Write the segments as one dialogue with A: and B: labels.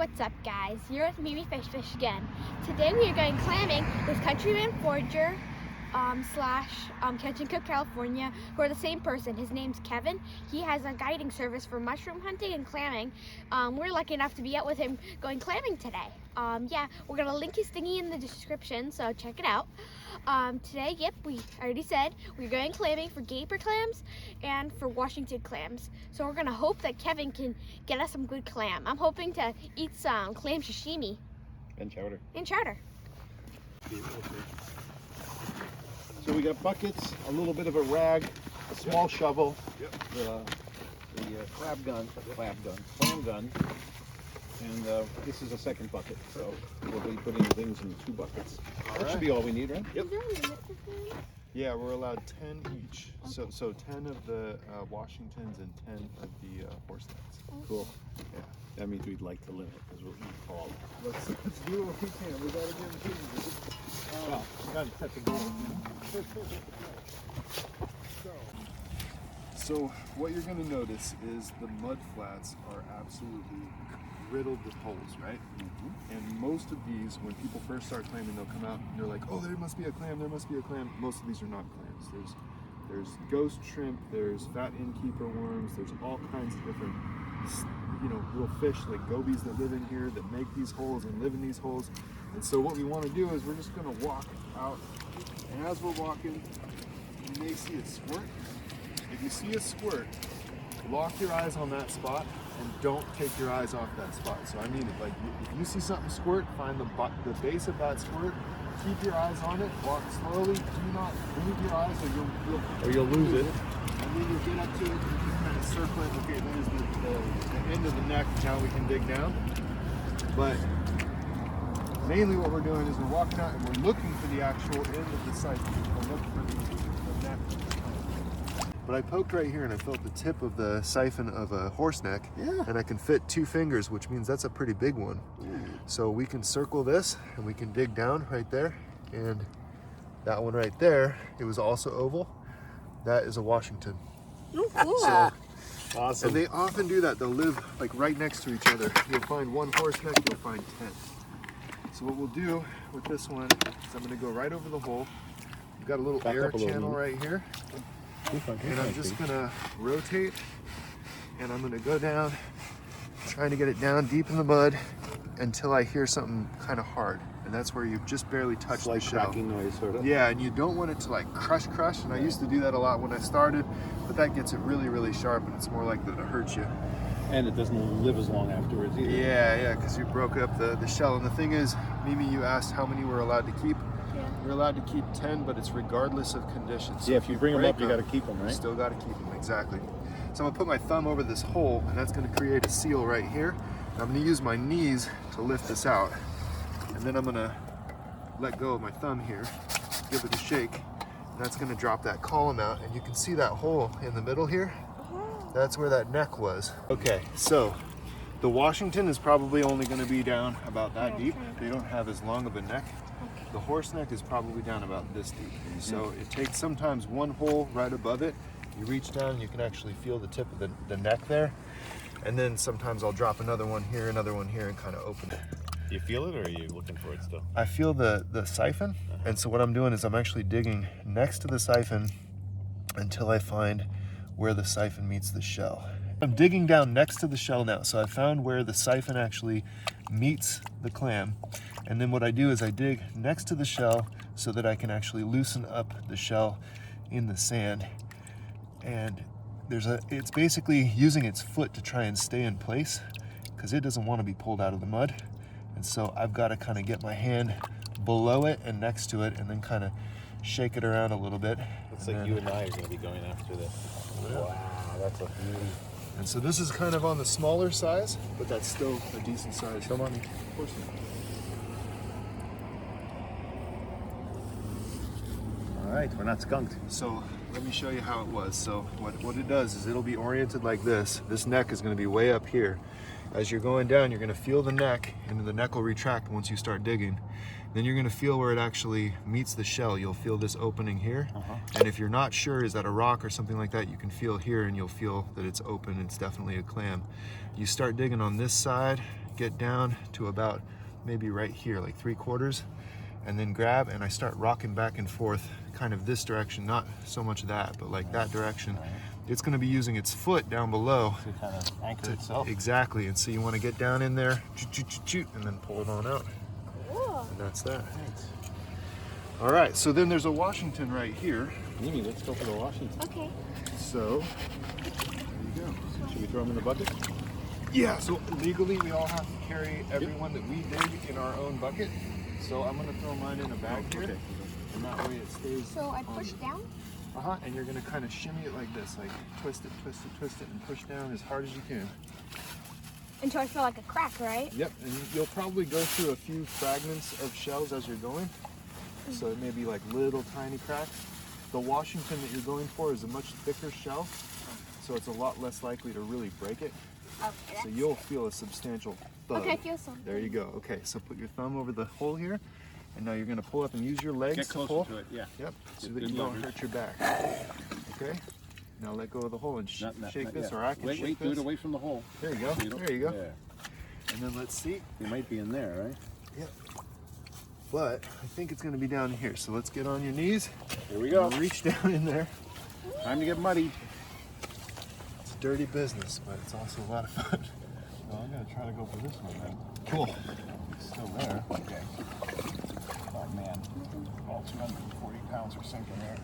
A: What's up, guys? You're with me, NickFish again. Today we are going clamming with Countryman Forager slash Catch and Cook California, who are the same person. His name's Kevin. He has a guiding service for mushroom hunting and clamming. We're lucky enough to be out with him going clamming today. Yeah, we're gonna link his thingy in the description, so check it out. Today, yep, we already said we're going clamming for gaper clams and for Washington clams. So we're gonna hope that Kevin can get us some good clam. I'm hoping to eat some clam sashimi.
B: And chowder.
A: And chowder.
B: So we got buckets, a little bit of a rag, a small shovel, the clam gun, and this is a second bucket. So we'll be putting things in 2 buckets. That should be all we need, right?
C: Yep. Yeah, we're allowed 10 each.
A: Okay.
C: So 10 of the Washingtons and 10 of the horse necks.
B: Cool.
C: Yeah.
B: That means we'd like to limit because we'll eat all.
C: Let's do what we can. We gotta give them
B: Well, we gotta set the goal.
C: So what you're gonna notice is the mud flats are absolutely riddled with holes, right? And most of these, when people first start clamming, they'll come out and they're like, oh, there must be a clam, there must be a clam. Most of these are not clams. There's ghost shrimp, there's fat innkeeper worms, there's all kinds of different, little fish like gobies that live in here that make these holes and live in these holes. And so what we want to do is we're just going to walk out, and as we're walking, you may see a squirt. If you see a squirt, lock your eyes on that spot and don't take your eyes off that spot. So I mean, like, if you see something squirt, find the base of that squirt, keep your eyes on it, walk slowly, do not move your eyes or you'll lose it. And then you'll get up to it and you kind of circle it. Okay, there's the end of the neck, now we can dig down. But mainly what we're doing is we're walking out and we're looking for the actual end of the siphon. We're looking for the neck. But I poked right here and I felt the tip of the siphon of a horse neck, and I can fit 2 fingers, which means that's a pretty big one. So we can circle this and we can dig down right there, and that one right there, it was also oval. That is a Washington. So,
B: Awesome.
C: and they often do that. They'll live like right next to each other. You'll find 1 horse neck, you'll find 10. So what we'll do with this one is I'm going to go right over the hole. We've got a little air channel right here. And I'm just going to rotate, and I'm going to go down, trying to get it down deep in the mud until I hear something kind of hard. And that's where you've just barely touched the shell.
B: Cracking noise, sort of.
C: Yeah, and you don't want it to like crush, and I used to do that a lot when I started, but that gets it really, really sharp, and it's more likely to hurt you.
B: And it doesn't live as long afterwards either.
C: Yeah, because you broke up the shell. And the thing is, Mimi, you asked how many we're allowed to keep.
A: Yeah.
C: We're allowed to keep 10, but it's regardless of conditions. So
B: Yeah, if you bring them up, you got
C: break
B: to keep them,
C: you
B: right?
C: still got to keep them, exactly. So I'm gonna put my thumb over this hole, and that's gonna create a seal right here. And I'm gonna use my knees to lift this out. And then I'm gonna let go of my thumb here, give it a shake, and that's gonna drop that column out. And you can see that hole in the middle here. That's where that neck was. Okay, so the Washington is probably only gonna be down about that deep. They don't have as long of a neck. The horse neck is probably down about this deep. So it takes sometimes 1 hole right above it. You reach down and you can actually feel the tip of the neck there. And then sometimes I'll drop another one here, and kind of open it.
D: You feel it, or are you looking for it still?
C: I feel the siphon. And so what I'm doing is I'm actually digging next to the siphon until I find where the siphon meets the shell. I'm digging down next to the shell now. So I found where the siphon actually meets the clam. And then what I do is I dig next to the shell so that I can actually loosen up the shell in the sand. And it's basically using its foot to try and stay in place because it doesn't want to be pulled out of the mud. And so I've got to kind of get my hand below it and next to it and then kind of shake it around a little bit.
D: Looks like you and I are going to be going after this.
C: Yeah.
D: Wow, that's a beauty.
C: And so this is kind of on the smaller size, but that's still a decent size.
B: Come on.
C: Of course.
B: All right, we're not skunked.
C: So let me show you how it was. So what it does is it'll be oriented like this. This neck is going to be way up here. as you're going down, you're gonna feel the neck, and the neck will retract once you start digging. Then you're gonna feel where it actually meets the shell. You'll feel this opening here. And if you're not sure, is that a rock or something like that, you can feel here and you'll feel that it's open. It's definitely a clam. You start digging on this side, get down to about maybe right here, like 3/4, and then grab, and I start rocking back and forth, kind of this direction, not so much that, but like that direction. It's gonna be using its foot down below.
D: To kind of anchor itself.
C: Exactly, and so you wanna get down in there, and then pull it on out.
A: Cool.
C: And that's that. All right, so then there's a Washington right here.
D: Mimi, let's go for the Washington.
A: Okay.
C: So, there you go.
D: Should we throw them in the bucket?
C: Yeah, so legally we all have to carry every one that we dig in our own bucket. So I'm gonna throw mine in a bag here, and that way it stays.
A: So I push down?
C: And you're gonna kind of shimmy it like this, like twist it, and push down as hard as you can.
A: Until I feel like a crack, right?
C: Yep, and you'll probably go through a few fragments of shells as you're going. So it may be like little tiny cracks. The Washington that you're going for is a much thicker shell, so it's a lot less likely to really break it.
A: Okay.
C: So you'll feel a substantial thud.
A: Okay, I feel something.
C: There you go. Okay, so put your thumb over the hole here, and now you're gonna pull up and use your legs
D: Get
C: to
D: closer
C: pull.
D: to it, yeah.
C: Yep, so
D: Good
C: that you don't
D: leverage.
C: hurt your back. Okay, now let go of the hole and shake this,
D: yeah.
C: or I can
D: wait,
C: shake
D: do
C: this.
D: it away from the hole.
C: There you go.
D: So don't-
C: There you go.
D: Yeah.
C: And then let's see.
D: You might be in there, right?
C: Yep. But I think it's gonna be down here. So let's get on your knees.
D: Here we go.
C: And reach down in there.
D: Time to get muddy.
C: It's dirty business, but it's also a lot of fun. So I'm gonna try to go for this one then. Cool.
D: It's still there. Okay. Oh man, all 240 pounds are sinking there.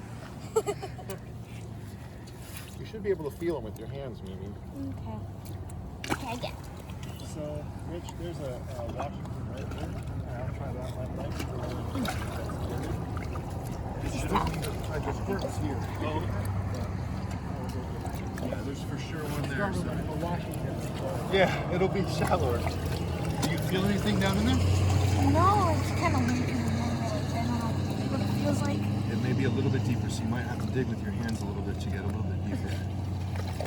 D: You should be able to feel them with your hands, Mimi.
A: Okay. Okay, I get it.
D: So, Rich, there's a Washington right there. I'll try that one.
C: There's squirts here. Yeah, there's for sure one there. So. Yeah, it'll be shallower. Do you feel anything down in there?
A: No, it's kind of weak in the middle. I don't know what it feels like.
C: It may be a little bit deeper, so you might have to dig with your hands a little bit to get a little bit deeper.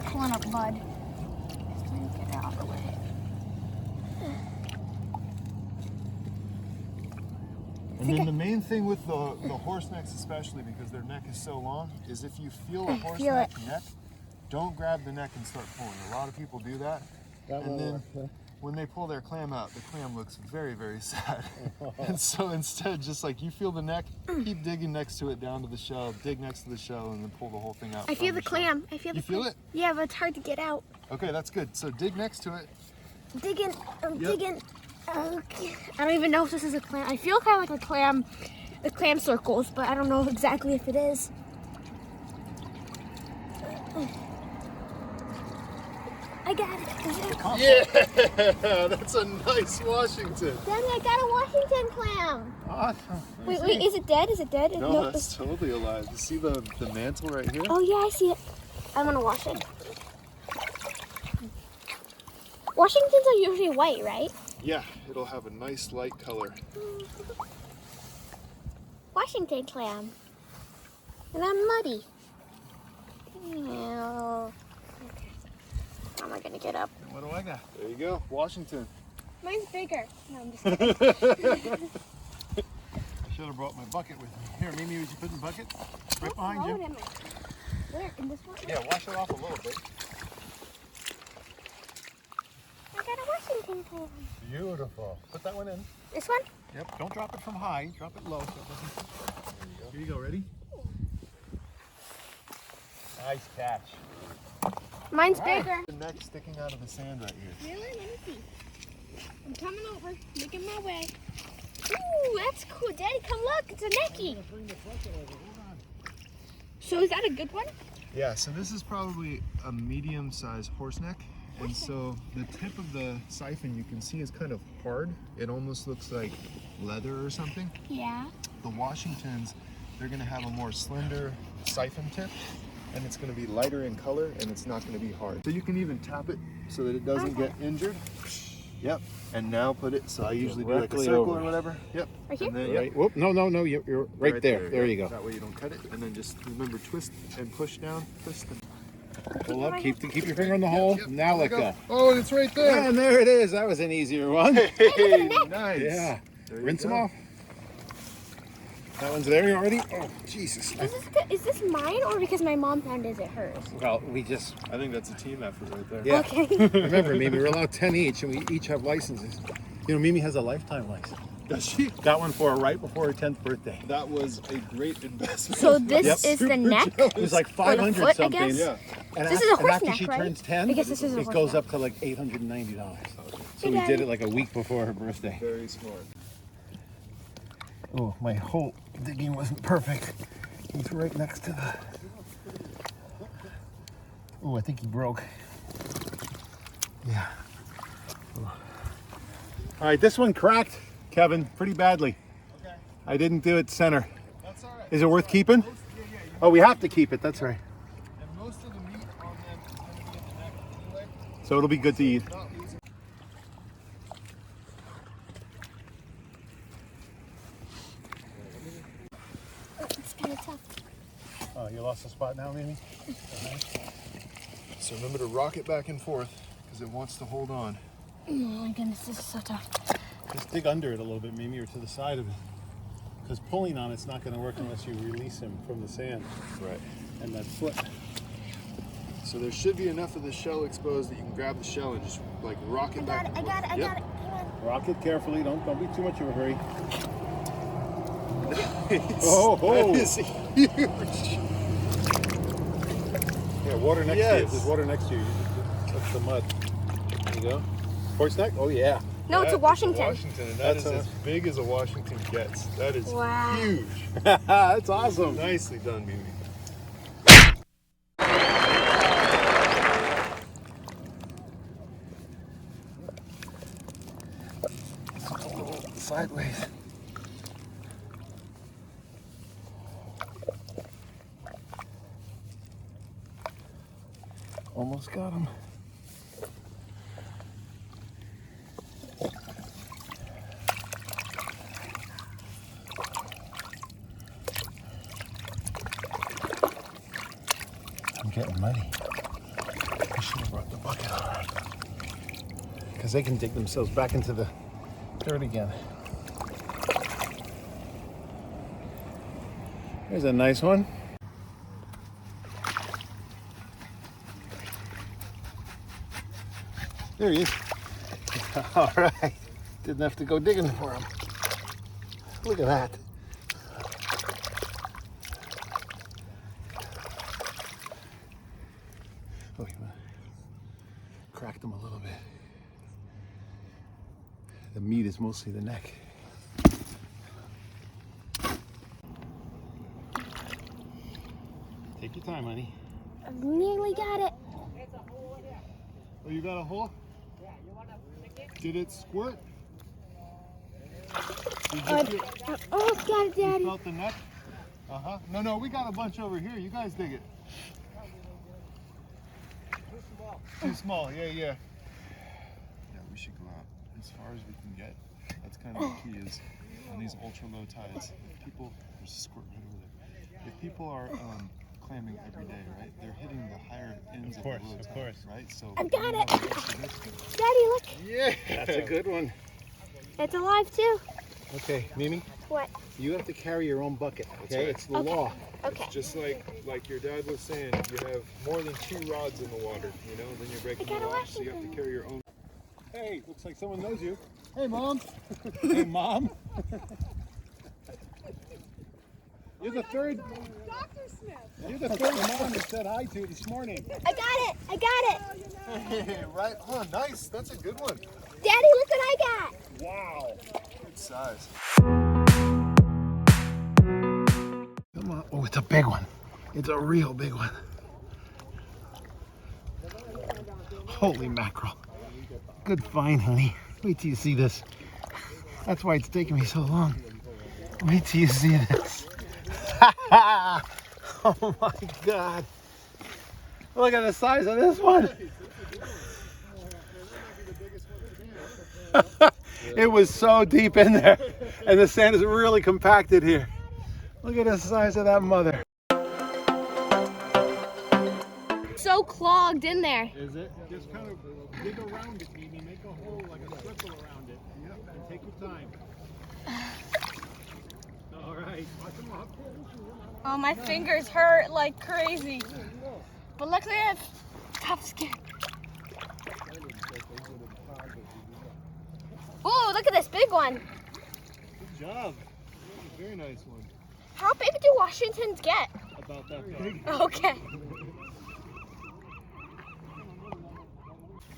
A: Pulling up mud. Just trying to get it out of the way.
C: And then the main thing with the horse necks, especially because their neck is so long, is if you feel a horse
A: feel
C: neck, don't grab the neck and start pulling. A lot of people do that. And then when they pull their clam out, the clam looks very, very sad. And so instead, just like you feel the neck, keep digging next to it down to the shell, dig next to the shell, and then pull the whole thing out.
A: I feel
C: from
A: the
C: shell.
A: clam. I feel the
C: You feel
A: clam.
C: it?
A: Yeah, but it's hard to get out.
C: Okay, that's good. So dig next to it.
A: Digging. I'm
C: Yep.
A: digging. Okay. I don't even know if this is a clam. I feel kind of like the clam circles, but I don't know exactly if it is. I got it.
C: Yeah, that's a nice Washington.
A: Daddy, I got a Washington clam.
C: Awesome.
A: Wait, is it dead? Is it dead?
C: No, that's totally alive. You see the mantle right here?
A: Oh yeah, I see it. I'm gonna wash it. Washingtons are usually white, right?
C: Yeah, it'll have a nice light color.
A: Washington clam. And I'm muddy. Ew. How am I gonna get up?
C: What do I got? There you go, Washington.
A: Mine's bigger. No, I'm just kidding.
C: I should have brought my bucket with me. Here, Mimi, would you put in the bucket? Right behind
A: Throw it
C: you.
A: in where? In this one?
C: Yeah, wash it off a little bit.
A: I got a Washington clam.
C: Beautiful. Put that one in.
A: This one?
C: Yep, don't drop it from high. Drop it low so it doesn't. Here you go, ready? Nice catch.
A: Mine's bigger.
C: The neck sticking out of the sand right here.
A: Really? Let me see. I'm coming over, making my way. Ooh, that's cool. Daddy, come look. It's a necky. So is that a good one?
C: Yeah, so this is probably a medium-sized horse neck. And so the tip of the siphon you can see is kind of hard. It almost looks like leather or something.
A: Yeah.
C: The Washingtons, they're gonna have a more slender siphon tip, and it's gonna be lighter in color, and it's not gonna be hard. So you can even tap it so that it doesn't get injured. Yep. And now put it, so I usually do like a
D: Directly
C: circle
D: over.
C: or whatever. Yep.
A: Right here?
C: And then,
D: Right. Whoop. No, you're right there. There you go.
C: That way you don't cut it. And then just remember, twist and push down, twist and
B: Pull up, keep your finger on the hole. Now let go.
C: Oh, and it's right there.
B: And there it is. That was an easier one.
C: Hey, nice.
B: Yeah.
C: There you
B: Rinse them
C: go.
B: off. That one's there already. Oh, Jesus.
A: Is this mine or because my mom found it hers?
B: Well, we just...
C: I think that's a team effort right there.
B: Yeah.
A: Okay.
B: Remember, Mimi, we're allowed 10 each, and we each have licenses. You know, Mimi has a lifetime license.
C: Does she?
B: Got one for her right before her 10th birthday.
C: That was a great investment.
A: So this
B: Yep.
A: is the neck?
B: It was like 500
A: foot, I
B: something.
A: guess?
C: Yeah.
B: And
A: This is a horse
B: after
A: neck,
B: she
A: right?
B: turns 10,
A: I guess this is a
B: it
A: horse
B: goes
A: neck.
B: up to like $890. So
A: Hey,
B: we did
A: Daddy.
B: it like a week before her birthday.
C: Very smart.
B: Oh, my hole digging wasn't perfect. He's right next to the... Oh, I think he broke. Yeah. Oh. All right, this one cracked, Kevin, pretty badly.
C: Okay.
B: I didn't do it center.
C: That's all right.
B: Is it worth keeping? Oh, we have to keep it, that's right.
C: And most of the meat on them is going to be in the neck anyway.
B: So it'll be good to eat.
C: Not losing.
A: It's kind of tough.
B: Oh, you lost the spot now, Mimi?
C: So remember to rock it back and forth because it wants to hold on.
A: Oh my goodness, this is so tough.
B: Just dig under it a little bit, Mimi, or to the side of it. Because pulling on it's not going to work unless you release him from the sand.
C: Right.
B: And that foot.
C: So there should be enough of the shell exposed that you can grab the shell and just like rock it back and forth.
A: I
C: Yep.
A: got it. Come on.
B: Rock it carefully. Don't be too much of a hurry.
C: Nice.
B: Oh,
C: That is huge.
B: Yeah, water next to you.
C: Yes.
B: There's water next to you. That's the mud. There you go. Horse neck? Oh, yeah.
A: No, it's a
C: That is
A: Washington.
C: Washington, and that
B: That's
C: is as big as a Washington gets. That is
A: Wow.
C: huge.
B: That's awesome.
C: Nicely done, Mimi.
B: Sideways. Almost got him. I'm getting muddy. I should have brought the bucket on. Because they can dig themselves back into the dirt again. There's a nice one. There he is. All right. Didn't have to go digging for him. Look at that. Oh, he cracked him a little bit. The meat is mostly the neck. Take your time, honey.
A: I've nearly got it.
C: Oh, you got a hole? Did it squirt? Did
A: I almost got it,
C: you
A: Daddy.
C: felt the neck? Uh-huh. No, we got a bunch over here. You guys dig it. Too small, yeah. Yeah, we should go out as far as we can get. That's kind of the key is on these ultra low tides. People, there's a squirt right over there. If people are clamming every day, right? They're hitting the higher ends of the low tide, right? So
A: I got
C: we
A: it.
C: have extra risk.
A: Daddy, look.
C: Yeah,
B: That's a good one.
A: It's alive too.
B: Okay, Mimi,
A: What?
B: you have to carry your own bucket, okay?
C: right.
B: It's the
A: Okay.
B: law.
A: Okay.
C: It's just like your dad was saying, you have more than 2 rods in the water, you know, then you're breaking
A: I got
C: the
A: a
C: law, so you have to
A: Washington.
C: carry your own.
B: Hey, looks like someone knows you. Hey, Mom. Hey, Mom. You're the third.
E: Dr. Smith.
B: You're the third mom that said hi to this morning.
A: I got it. I got it.
C: Hey, right on, nice, that's a good one.
A: Daddy, look what I got.
B: Wow.
C: Good size.
B: Come on. Oh, it's a big one. It's a real big one. Holy mackerel. Good find, honey. Wait till you see this. That's why it's taking me so long. Wait till you see this. Oh my God. Look at the size of this one. It was so deep in there. And the sand is really compacted here. Look at the size of that mother.
A: so clogged in there.
B: Is it? Just kind of dig around it, Mimi. Make a hole, like a circle around it. Yep. And take your time. All right. Watch them up.
A: Oh, my fingers hurt like crazy. But luckily I have tough skin. Oh, look at this big one.
B: Good job. Very nice one.
A: How big do Washingtons get?
B: About that big.
A: Okay.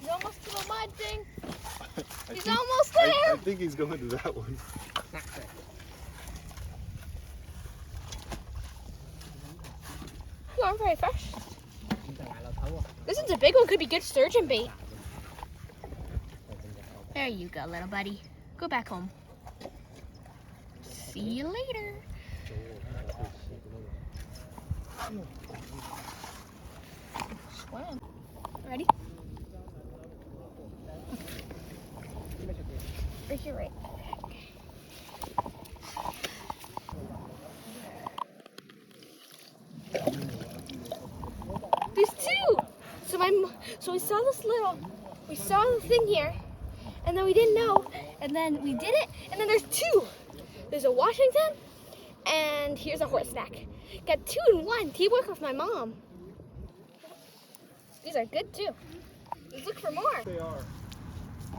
A: He's almost to the mud thing. He's almost there.
C: I think he's going to that one.
A: You aren't very fresh. This is a big one. Could be good sturgeon bait. There you go, little buddy. Go back home. See you later. Swim. Ready? Right here, right. There's two. So we saw this we saw the thing here, and then we didn't know, and then we did it, and then there's two. There's a Washington, and here's a horse snack. Got 2 in 1. Teamwork with my mom. These are good too. Let's look for more.
B: They are.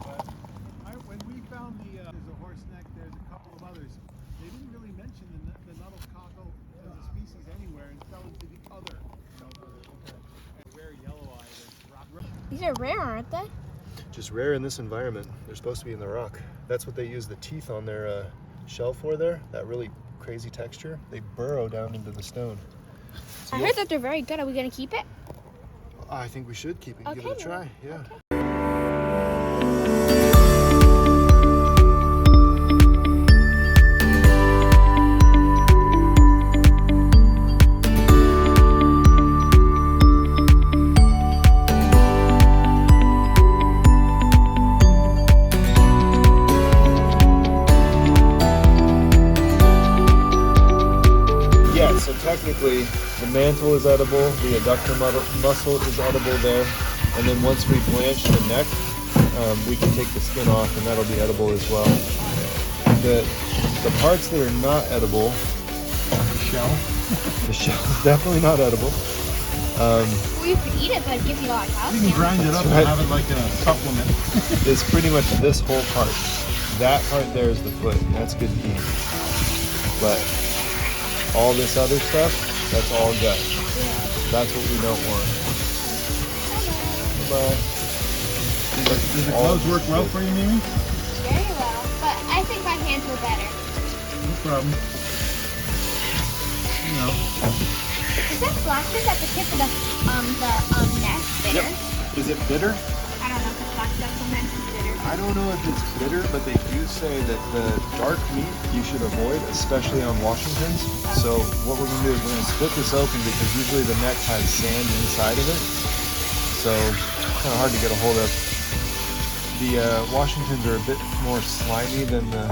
B: But when we found there's a horse neck, there's a couple of others. They didn't really mention the nuttlecockle as a species anywhere, and fell into the other. Rare yellow-eyed.
A: These are rare, aren't they?
C: Just rare in this environment. They're supposed to be in the rock. That's what they use the teeth on their shell for there. That really crazy texture. They burrow down into the stone. So
A: I heard that they're very good. Are we gonna keep it?
C: I think we should keep it.
A: Okay,
C: Give it a try. Yeah.
A: Okay.
C: So technically, the mantle is edible, the adductor muscle is edible there, and then once we blanch the neck, we can take the skin off, and that'll be edible as well. The parts that are not edible, the shell is definitely not edible.
A: Well, you could eat it, but it gives you a lot of calcium.
B: You can grind it up and have it like a supplement.
C: It's pretty much this whole part. That part there is the foot, and that's good to eat. But all this other stuff, that's all gut. Yeah. That's what we don't want. Bye-bye.
B: Does the gloves work well for you, Mimi?
A: Very well, but I think my hands were better.
B: No problem. You know.
A: Is that blackness at the tip of the neck bitter?
C: Yep. Is it bitter?
A: I don't know, because blackness sometimes is bitter.
C: I don't know if it's bitter, but they do say that the dark meat you should avoid, especially on Washingtons. Okay. So what we're going to do is we're going to split this open because usually the neck has sand inside of it. So it's kind of hard to get a hold of. The Washingtons are a bit more slimy than the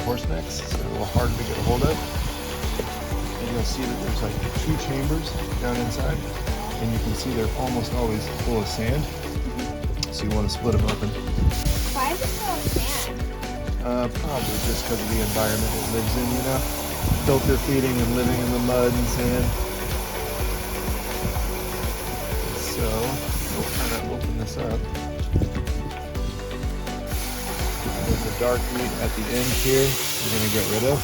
C: horse necks, so they're a little harder to get a hold of. And you'll see that there's like 2 chambers down inside, and you can see they're almost always full of sand. So you want to split them open.
A: Why is it full of sand?
C: Probably just because of the environment it lives in, you know? Filter feeding and living in the mud and sand. So, we'll kind of open this up. There's the dark meat at the end here we're going to get rid of.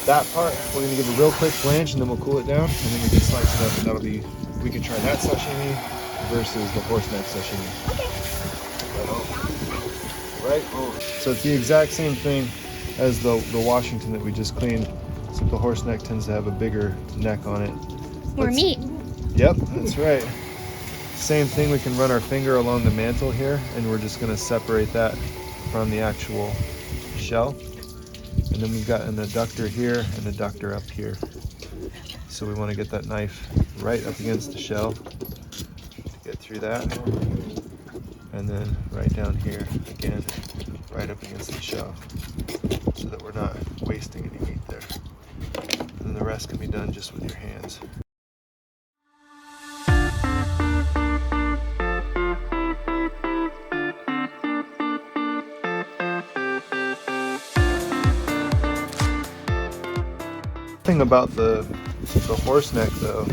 C: That part, we're going to give a real quick blanch and then we'll cool it down. And then we can slice it up and that'll be, we can try that sashimi versus the horse neck sashimi. Right? So it's the exact same thing as the Washington that we just cleaned, except the horse neck tends to have a bigger neck on it.
A: More meat.
C: Yep, that's right. Same thing, we can run our finger along the mantle here, and we're just going to separate that from the actual shell. And then we've got an adductor here and an adductor up here. So we want to get that knife right up against the shell. Get through that, and then right down here again, right up against the shell, so that we're not wasting any meat there. And then the rest can be done just with your hands. thing about the horse neck though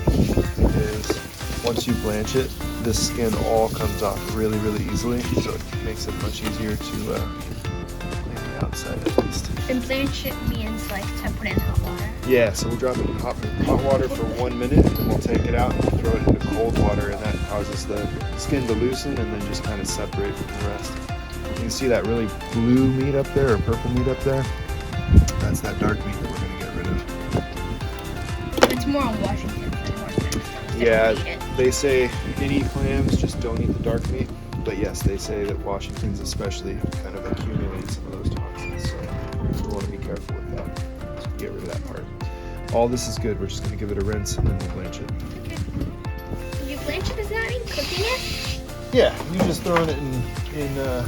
C: is once you blanch it, the skin all comes off really, really easily, so it makes it much easier to clean the outside at least.
A: And blanch it means like to put in hot water.
C: Yeah, so we'll drop it in hot water for 1 minute, and then we'll take it out and we'll throw it into cold water, and that causes the skin to loosen and then just kind of separate from the rest. You can see that really blue meat up there, or purple meat up there. That's that dark meat that we're going to get rid of.
A: It's more on Washington than horse necks.
C: Yeah, they say any clams, just don't eat the dark meat. But yes, they say that Washington's especially kind of accumulates some of those toxins, so we want to be careful with that. So get rid of that part. All this is good. We're just going to give it a rinse and then we'll blanch it.
A: Okay. When you blanch it, does that mean cooking it?
C: Yeah, you're just throwing it in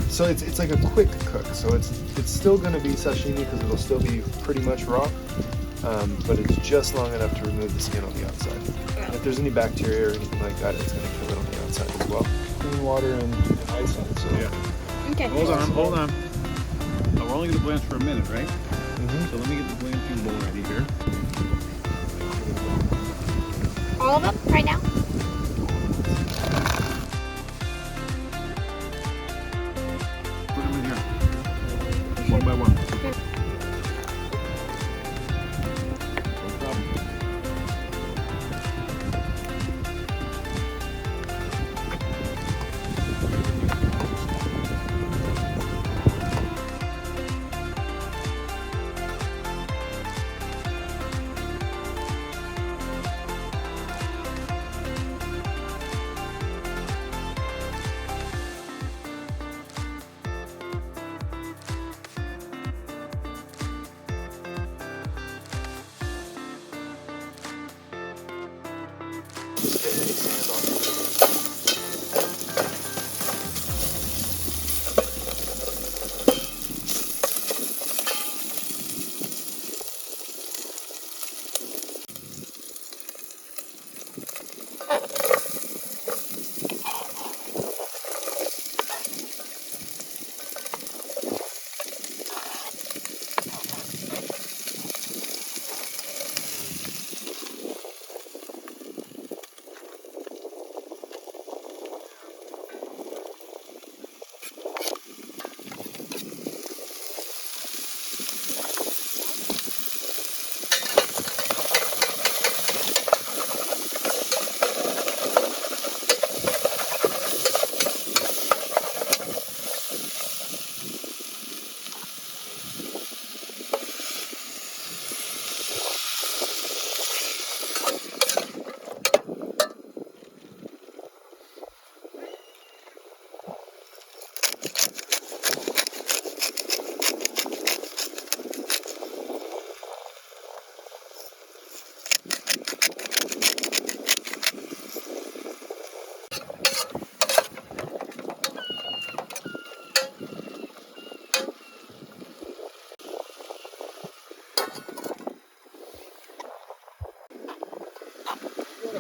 C: so it's like a quick cook. So it's still going to be sashimi because it'll still be pretty much raw, but it's just long enough to remove the skin on the outside. And if there's any bacteria or anything like that, it's going to kill it on the outside as well. Clean water and ice on it. So
B: Yeah.
A: Okay.
B: Hold on. Oh, we're only going to blanch for a minute, right?
C: Mm-hmm.
B: So let me get the blanching bowl ready here.
A: All of them right now?
B: Put them in here. One by one.
A: Okay.
B: No problem.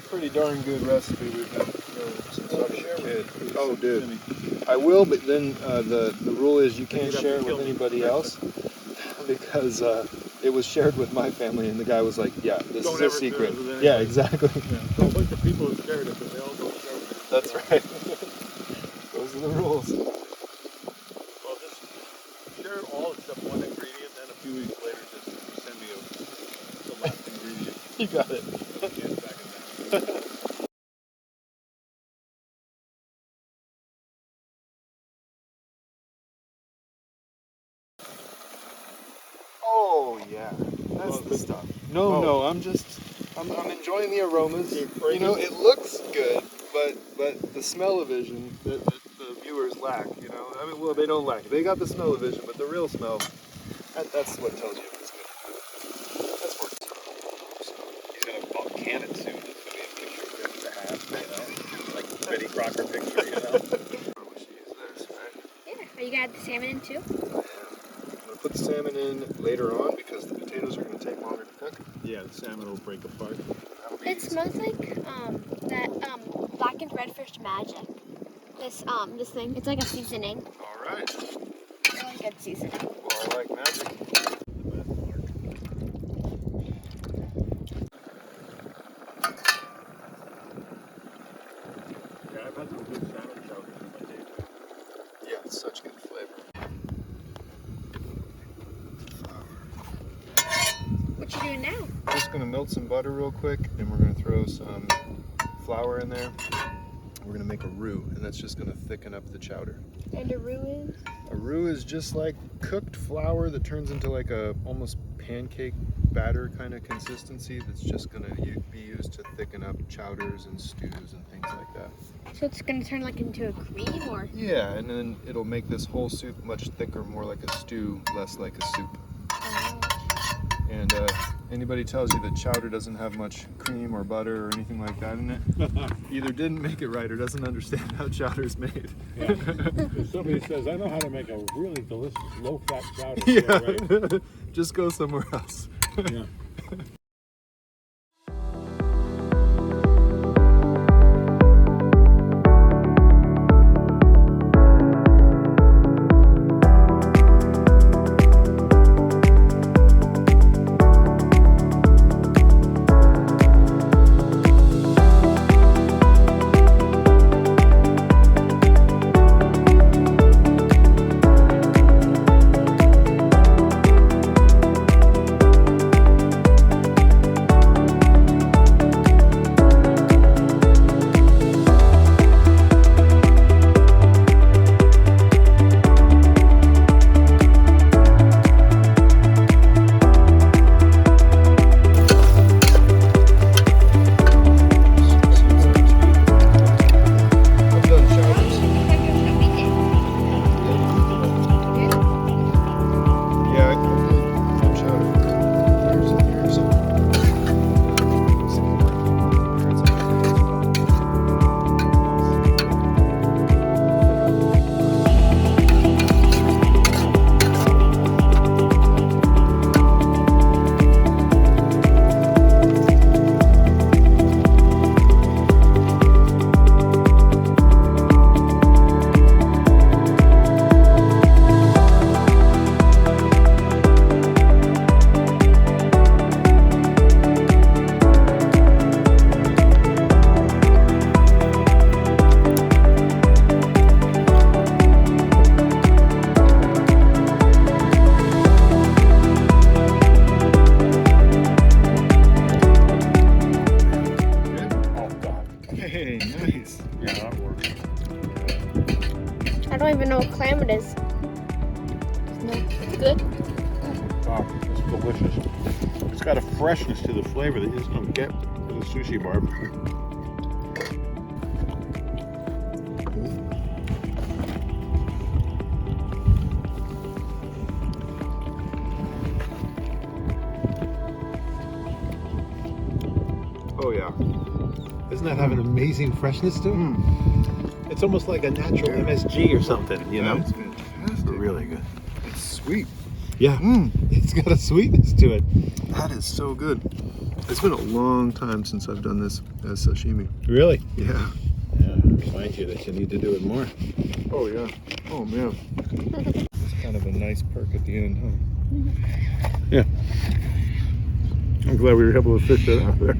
C: Pretty darn good recipe we've been doing since I've shared it. Oh, dude, I will, but then the rule is you can't share it with anybody else because it was shared with my family, and the guy was like, "Yeah, this is a secret." Yeah, exactly.
B: Yeah. So a bunch of people have shared it, but they all don't share it.
C: That's right. Those are the rules.
B: Well, just share all except one ingredient, then a few weeks later, just send me the last ingredient.
C: You got it.
B: Again, back and down.
C: Oh yeah, that's the stuff. No, I'm enjoying the aromas. You know, it looks good, but the smell-o-vision that the viewers lack. You know, I mean, well, they don't lack. They got the smell-o-vision, but the real smell, that's what tells you if it's good. That's worth it.
B: He's gonna can it soon. It's gonna be a picture of him to have, you know, like the Betty Crocker picture, you know.
C: I wish you use this, right?
A: Yeah. Are you gonna add the salmon in too?
C: I'm gonna put the salmon in later on because the potatoes are gonna take longer to cook.
B: Yeah, the salmon will break apart.
A: It smells like that blackened redfish magic. This thing. It's like a seasoning.
C: All right.
A: Really good seasoning.
C: Well, I like magic. gonna melt some butter real quick, and we're gonna throw some flour in there. We're gonna make a roux, and that's just gonna thicken up the chowder.
A: And a roux is?
C: A roux is just like cooked flour that turns into like a almost pancake batter kind of consistency that's just gonna be used to thicken up chowders and stews and things like that.
A: So it's gonna turn like into a cream, or?
C: Yeah, and then it'll make this whole soup much thicker, more like a stew, less like a soup. And anybody tells you that chowder doesn't have much cream or butter or anything like that in it, either didn't make it right or doesn't understand how chowder's made.
B: Yeah. If somebody says, I know how to make a really delicious low-fat chowder.
C: Yeah,
B: Right?
C: just go somewhere else.
B: Yeah.
A: I don't even know what clam it is. No, it's good.
B: Wow, it's delicious. It's got a freshness to the flavor that you just don't get with a sushi bar.
C: Oh yeah. Doesn't that have an amazing freshness to it?
B: It's almost like a natural MSG or something, you know?
C: It's fantastic.
B: Really good.
C: It's sweet.
B: Yeah, it's got a sweetness to it.
C: That is so good. It's been a long time since I've done this as sashimi.
B: Really?
C: Yeah.
B: Yeah, reminds you that you need to do it more.
C: Oh yeah. Oh man. It's kind of a nice perk at the end, huh?
B: Yeah. I'm glad we were able to fish that out there.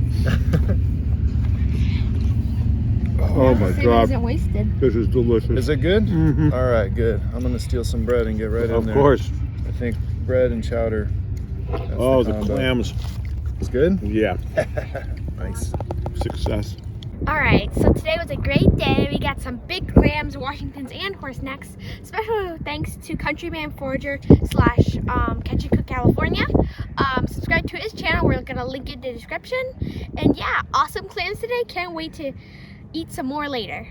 B: Oh my
A: It
B: God.
A: wasn't wasted.
B: This is delicious.
C: Is it good?
B: Mm-hmm.
C: All right, good. I'm gonna steal some bread and get right in there.
B: Of course.
C: I think bread and chowder. That's
B: The
C: combo.
B: clams.
C: It's good?
B: Yeah.
C: Nice.
B: Success.
A: Alright, so today was a great day. We got some big clams, Washingtons, and horse necks. Special thanks to Countryman Forager / Catch and Cook California. Subscribe to his channel. We're gonna link it in the description. And yeah, awesome clams today. Can't wait to eat some more later.